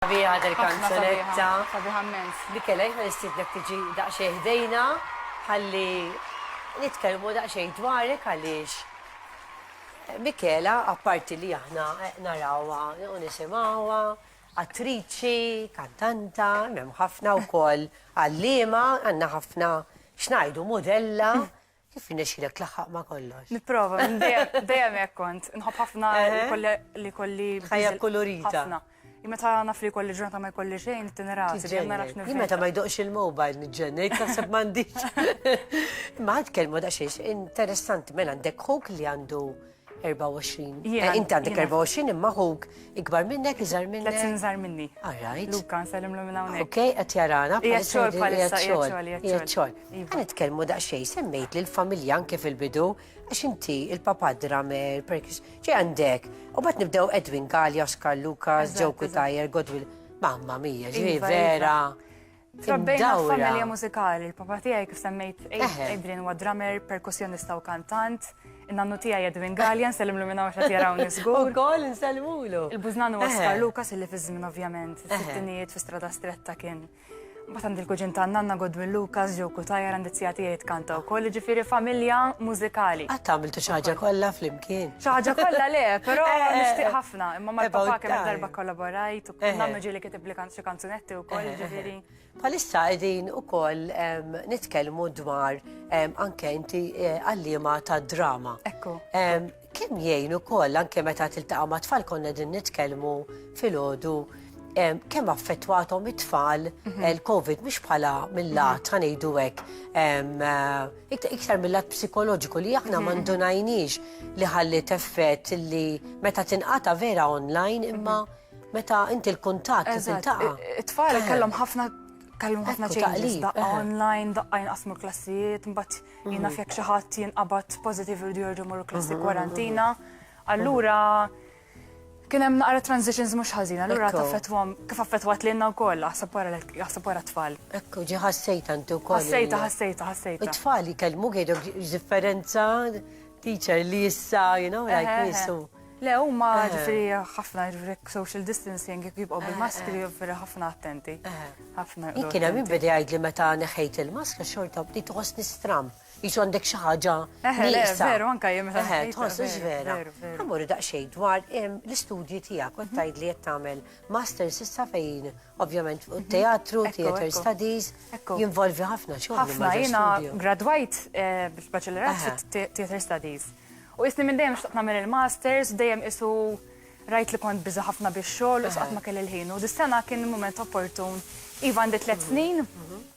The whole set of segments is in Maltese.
Sabiħa del-kanzonetta. Sabiħa mens. Mikele, għal-istidlek tiġi daqxej ħdejna, ħalli nitkellmu daqxej dwarek għalix. Mikela, apparti li aħna narawa, nisimawa, attriċi, kantanta, mem ħafna u koll għallima, għanna ħafna xnajdu modella. Kif nexilek laħħaq ma kollox? Niprofa, dejjem hekk kont. Nħobb ħafna li kolli ħajja kolorita. ħafna. Meta naf li kolli ġurnata ma jkolli xejn, it-tinerati, dejjem narax nifhem. Meta ma jdoqx il-mobile niġġennej, taħseb m'għandix. Ma għad kelmu daqsxejn interessanti, mela għandek ħuk li għandu 24. Inti għandek 24 imma ħuk ikbar minnek, iżar minnek. Let's nżar minni. Alright. Luka, nsellim l minna unek. Ok, għat jarana. Jgħatxol palissa, jgħatxol. Għan itkellmu daqxej, semmejt li l-familja anke fil-bidu, għax inti il-papa dramer, ċe għandek, u bat nibdew Edwin Galli, Oscar Lucas, Joe Kutajer, Godwill, mamma mia, ġi vera. Trabbejna familja mużikali, il-papa tijaj kif semmejt Adrian huwa drummer, perkussjonista u kantant, in-nannu tijaj Edwin Galli, nsellim l minna għaxat jarawni zgur. U koll nsellimulu. Il-bużnanu Oscar Lucas, illi fi żmien ovvjament, is-sittinijiet fi strada stretta kien. Bat għandi l-kuġin ta' Nanna Godwin Lucas, Joe Kutajer, għandi t-sijatijiet kanta u koll, ġifiri familja mużikali. Għat għamiltu xaġa kolla fl-imkien. ċaġa kolla le, pero nishtiq ħafna, imma mal-papa kemm darba kollaborajt, u nannu ġili kitib li xi kanzunetti u koll, ġifiri. Palissa għedin u koll nitkellmu dwar anke inti għallima ta' drama. Ekku. Kem jgħinu koll anke meta tiltaqa' ma' tfal konna din nitkellmu fil-ħodu kem affettwatom it-tfal il-Covid mhux bħala mill-lat ħanejdu hekk iktar mill-lat psikoloġiku li aħna ma ndunajniex li ħallit effett li meta tinqata vera online imma meta inti l-kuntatt tiltaqa'. It-tfal kellhom ħafna changes, daqqa online, daqqa jinqasmu klassijiet, mbagħad jiena fjek xi ħadd jinqabad positive u jorġu morru klassi kwarantina. Allura kien hemm naqra transitions mhux ħażin, allura taffettwhom kif affettwat lilna wkoll jaħseb wara tfal. Ekku, ġi ħassejta inti wkoll. Ħassejta. It-tfal jkellmu jgħidok differenza teacher li issa, like wissu. Le, huma ġifieri ħafna social distancing jekk jibqgħu bil-maskri ġifieri ħafna attenti. Ħafna. Kien hemm min beda jgħid li meta neħejt il-maska xorta bdiet tħossni stram. Jisu għandek xi ħaġa nieqsa. Veru, anke jien meta tħossux vera. Ħammur daqsxejn dwar l-istudji tiegħek kont tgħid li qed tagħmel masters issa fejn ovvjament teatru, theatre studies, jinvolvi ħafna xogħol. Ħafna jiena gradwajt bil-baccalaureate theatre studies. U isni minn dejjem xtaqt nagħmel il-masters, dejjem isu rajt li kont biża ħafna bix-xogħol u qatt ma kelli l-ħin. U dis-sena kien mument opportun. Iva għandi 3 snin,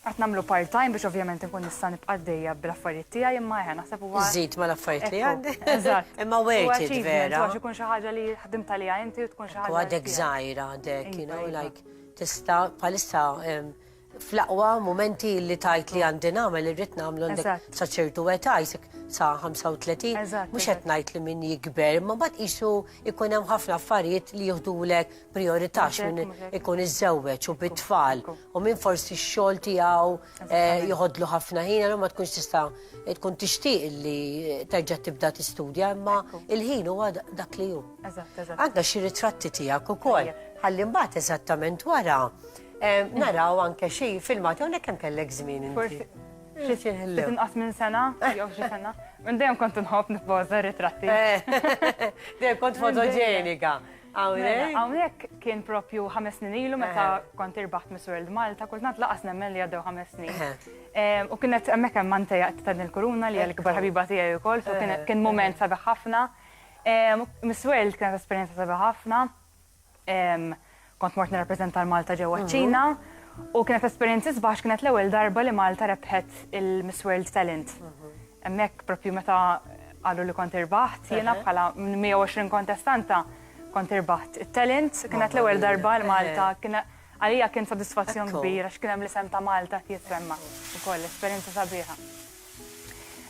qatt nagħmlu part-time biex ovvjament inkun nista' nibqa' għaddejja bil-affarijiet tiegħi imma naħseb huwa. Żid mal-affarijiet li għandek. Eżatt. Imma wejt vera. Għax ikun xi ħaġa li ħdimt għaliha inti u tkun xi ħaġa. U għadek żgħira għadek, like tista' bħalissa fl-aqwa momenti li tajt li għandi nagħmel irrid nagħmlu għandek sa ċertu età sa 35, mhux qed ngħid li min jikber, imma mbagħad qisu jkun hemm ħafna affarijiet li jieħdulek priorità minn ikun iżżewweġ u bit-tfal u minn forsi x-xogħol tiegħu jieħodlu ħafna ħin għal ma tkunx tista' tkun tixtieq li terġa' tibda tistudja, imma il-ħin huwa dak li hu. Għandna xi ritratti tiegħek ukoll, ħalli mbagħad eżattament wara naraw anke xi filmati hawnhekk kemm kellek żmien inti. Tinqas minn sena, jew xi sena. Minn dejjem kont inħobb nippoża ritratti. Dejjem kont fotoġenika. Hawnhekk kien propju 5 snin ilu meta kont irbaħt Miss World Malta, kultant laqas nemmen li għaddew 5 snin. U kienet hemmhekk hemm Manteja ta' il-Kuruna li l-kbar ħabiba tiegħi wkoll, so kien mument sabiħ ħafna. Miss World kienet esperjenza sabiħ ħafna. Kont mort nirrappreżenta Malta ġewwa ċ-Ċina u kienet esperjenza sbaħ kienet l-ewwel darba li Malta rebħet il-Miss World Talent. Hemmhekk propju meta qalu li kont irbaħt jiena bħala 120 kontestanta kont irbaħt it-talent, kienet l-ewwel darba l-Malta, għalija kien sodisfazzjon kbira għax kien hemm l-isem ta' Malta jitsemma ukoll esperjenza sabiħa.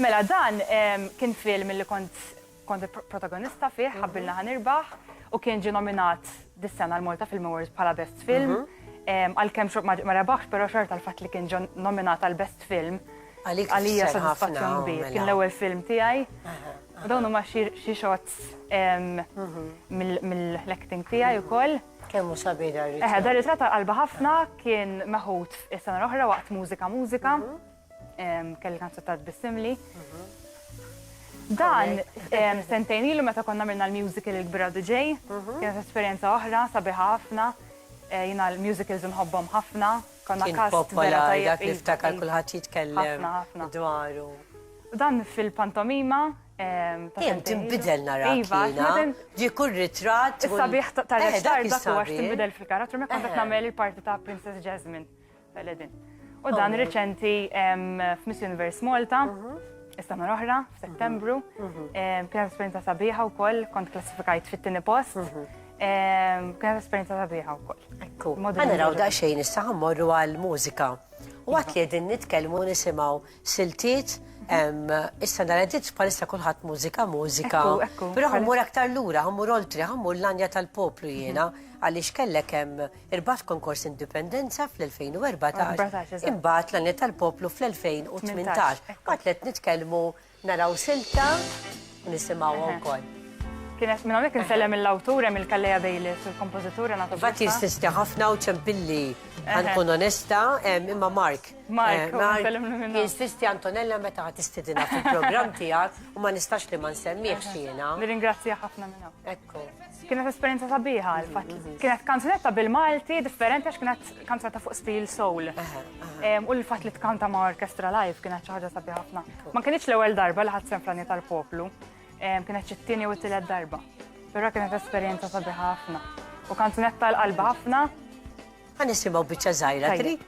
Mela dan kien film li kont protagonista fih, ħabbilna ħanirbaħ u kien ġie nominat dis-sena l-Malta Film Awards bħala Best Film. Għalkemm ma rebaħx, però xorta l-fatt li kien nominat għal Best Film għalija sodisfazzjon kbir. Kien l-ewwel film tiegħi. U dawn huma xi shots mill-acting tiegħi wkoll. Kemmu sabiħ dar Dar ritrat tal-qalba ħafna kien meħud is-sena l-oħra waqt mużika. Kelli kanzunat bissimli. Dan, sentejn ilu meta konna minna l-musical il-Gbira DJ, kienet esperienza oħra, sabiħ ħafna, jina l-musicals nħobbom ħafna, konna kast vera tajjeb. Dak li ftakar kulħadd jitkellem dwaru. Dan fil-pantomima, timbidel narakina, ġi kull ritrat. Is-sabiħ tal-reċtar dak u għax timbidel fil-karattru, me kontet namel il-parti ta' Princess Jasmine tal-edin. U dan reċenti f'Miss Universe Malta, is-sena l-oħra, f'Settembru, kienet esperienza sabiħa wkoll, kont klassifikajt fit-tieni post, kienet esperienza sabiħa wkoll. Ekku, ħanaraw daqsxejn issa ħammorru għall-mużika. U għat li qegħdin nitkellmu nisimgħu siltiet, issa naredit bħalissa kulħadd mużika, però ħammur aktar lura, ħammur oltri, ħammur l-anja tal-poplu jiena, għaliex kellek hemm irbat konkors indipendenza fl-2014, imbagħad l-anja tal-poplu fl-2018. Għat li qed nitkellmu naraw silta u nisimgħu wkoll. Kienet minn hawnhekk insellem l-awtur hemm il-Kalleja Bejlis, il-kompożitur Renato Bassa. Vat jististi ħafna u ċempilli ħankun onesta, imma Mark. Jististi Antonella meta ħad tistidina fil-programm tiegħek u ma nistax li ma nsemmihx jiena. Nirringrazzja ħafna minn hawn. Ekku. Kienet esperjenza sabiħa l-fatt. Kienet kanzunetta bil-Malti differenti għax kienet kanzunetta fuq stil soul. U l-fatt li tkanta ma' orkestra live kienet xi ħaġa sabiħa ħafna. Ma kienx l-ewwel darba li ħadd semflani tal-poplu. Kienet ċittini u t-tilet darba. Pero kienet esperienza sabiħa ħafna. U kanzunetta l-qalba ħafna. Għan nisimaw bieċa zaħira, tri?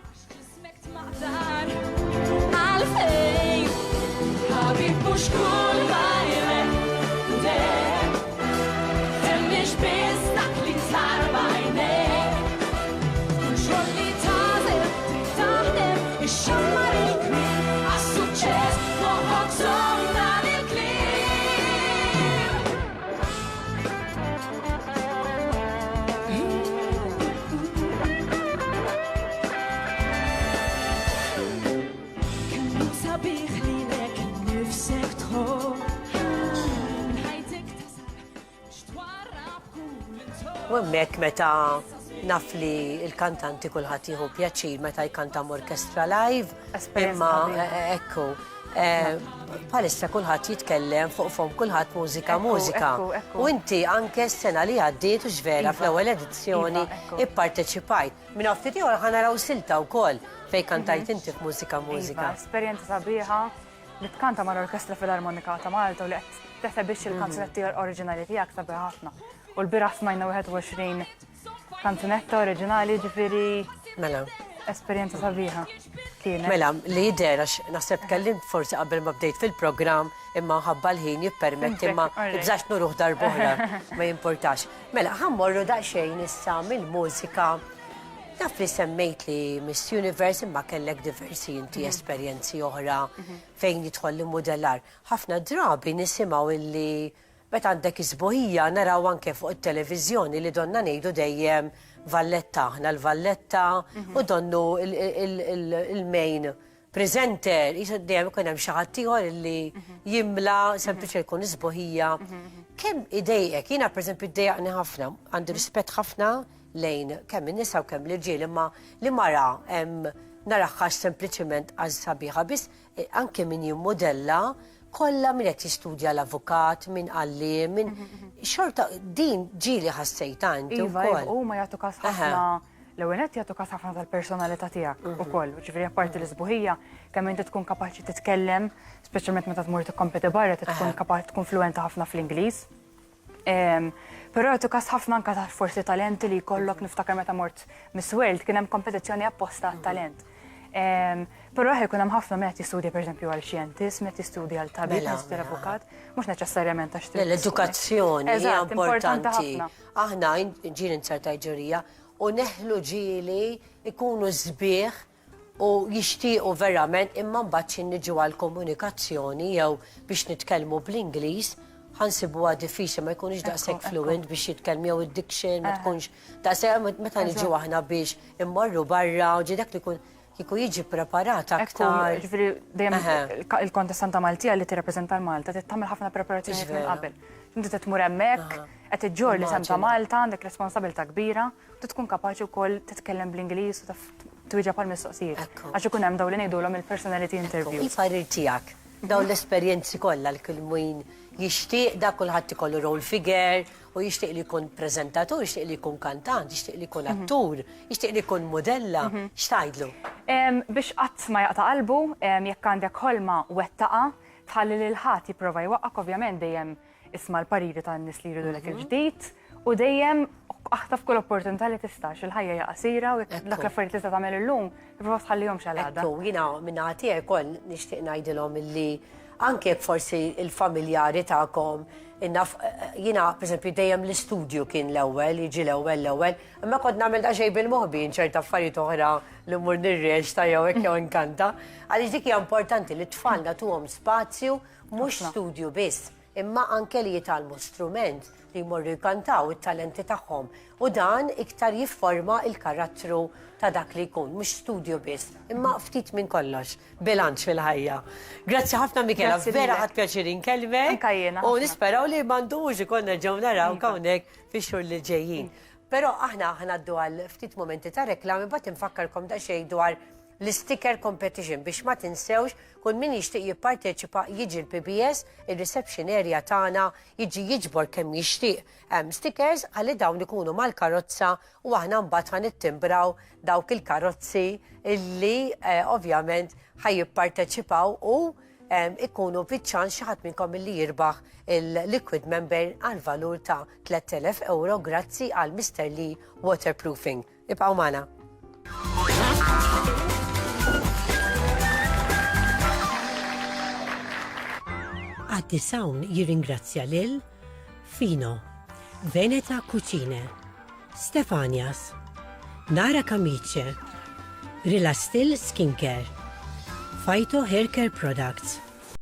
U hemmhekk meta naf li l-kantanti kulħadd jieħu pjaċir meta jkantam orkestra live, imma ekku, bħalissa kulħadd jitkellem fuqhom kulħadd mużika. U inti anke s-sena li għaddiet u ġvera fl-ewwel edizzjoni ipparteċipajt. Minn ftit ieħor ħanaraw silta wkoll fejn kantajt inti f'mużika. Esperjenza sabiħa li tkanta mal-Orkestra Filarmonika ta' Malta u li qed teħsebix il-kanzunetti oriġinali tiegħek sabiħa ħafna. U l-bira smajna 21 kanzunetta oriġinali ġifiri. Mela. Esperienza sabiħa. Mela, li jider, għax naħseb kellim forsi qabel ma bdejt fil-program imma ħabba l-ħin jippermetti imma ibżax nuruħ darbohra, ma jimportax. Mela, ħammorru daqsxejn issa mill-mużika. Naf li semmejt li Miss Universe imma kellek diversi inti esperjenzi oħra fejn jidħol li modellar. Ħafna drabi nisimgħu illi meta għandek isbuħija naraw anke fuq it-televiżjoni li donna ngħidu dejjem Valletta, aħna l-Valletta u donnu il-main presenter, dejjem ikun hemm xi ħadd ieħor li jimla sempliċi jkun isbuħija. Kemm idejjek, jiena pereżempju iddejjaqni ħafna, għandi rispett ħafna lejn kemm in-nisa u kemm l-irġiel imma li mara naraħħax sempliċement għaż sabiħa biss anke min jimmodella kollha min qed jistudja l-avukat, min għallim, min xorta din ġieli ħassejt għandi wkoll. Huma jagħtu każ ħafna l-ewwel qed jagħtu każ ħafna tal-personalità tiegħek ukoll. Ġifieri apparti l-isbuħija kemm inti tkun kapaċi titkellem, speċjalment meta tmur tikkompeti barra tkun kapaċi tkun fluenta ħafna fl-Ingliż. Però jagħtu każ ħafna anke ta' forsi talenti li jkollok niftakar meta mort Miss World kien hemm kompetizzjoni apposta għat-talent. Però jkun hemm ħafna min qed jistudja pereżempju għal xjentist, min qed jistudja għal tabib, jistudja avukat, mhux neċessarjament għax l-edukazzjoni hija importanti. Aħna ġieli nsarta ġurija u neħlu ġieli ikunu sbieħ u jixtiequ verament imma mbagħad xi niġu għall-komunikazzjoni jew biex nitkellmu bl-Ingliż ħansibuha diffiċli ma jkunx daqshekk fluent biex jitkellmu jew id-diction ma tkunx daqshekk meta niġu aħna biex immorru barra u ġidek li jkun kiku jiġi preparata aktar. Ġifieri dejjem il-kontestanta Maltija li tirrappreżenta Malta tagħmel ħafna preparazzjoni minn qabel. inti titmur hemmhekk, qed iġġor li sem ta' Malta, għandek responsabilità kbira, u tkun kapaċi wkoll titkellem bl-Ingliż u taf twieġeb għal mistoqsijiet. Għax ikun hemm dawn li ngħidulhom il-personality interview. Il-farir tiegħek, dawn l-esperjenzi kollha li kull min jixtieq da kulħadd ikollu role figure u jixtieq li jkun preżentatur, jixtieq li jkun kantant, jixtieq li jkun attur, jixtieq li jkun modella, x'tgħidlu? Biex qatt ma jaqta' qalbu, jekk għandek ħolma wettaqa, tħalli lil ħadd jipprova jwaqqak, ovvjament dejjem isma' l-pariri tan-nies li jridu lek il-ġdid u dejjem aħtaf kull opportunità li tistax il-ħajja hija qasira u dak l-affarijiet li tista' tagħmel illum, tipprova tħallihom x'għal-għada. Jiena minn tiegħi wkoll nixtieq ngħidilhom illi anke forsi il-familjari tagħkom jiena pereżempju dejjem l-istudju kien l-ewwel, jiġi l-ewwel, imma kont nagħmel daqsxejn bil-moħbi ċerta affarijiet oħra li mmur nirreġ ta' jew hekk jew inkanta. Għaliex dik hija importanti li t-tfal nagħtuhom spazju mhux studju biss, imma anke li jitalmu strument li jmorru jkantaw it-talenti tagħhom. U dan iktar jifforma il-karattru ta' dak li jkun, mhux studju biss, imma ftit minn kollox, bilanċ fil-ħajja. Grazzi ħafna Mikela, vera ħadd pjaċir inkellmek. U nisperaw li m'għandux ikollna ġew naraw hawnhekk fix-xhur li ġejjin. Però aħna ħanaddu għal ftit momenti ta' reklami bad infakkarkom daqsxejn dwar l-sticker competition biex ma tinsewx kull min jixtieq jipparteċipa jiġi l-PBS, il-reception area tagħna, jiġi jiġbor kemm jixtieq stickers għalli dawn ikunu mal-karozza u aħna mbagħad ħanittimbraw dawk il-karozzi illi ovvjament ħajjipparteċipaw u ikunu biċ-ċans xi ħadd minnkom illi jirbaħ il-liquid member għal valur ta' 3,000 euro grazzi għal Mr. Lee Waterproofing. Ibqgħu magħna. Għaddi Sawn jirringrazzja lil Fino, Veneta Cucine, Stefanias, Nara Camice, Rilastil Skincare, Phyto Hair Care Products,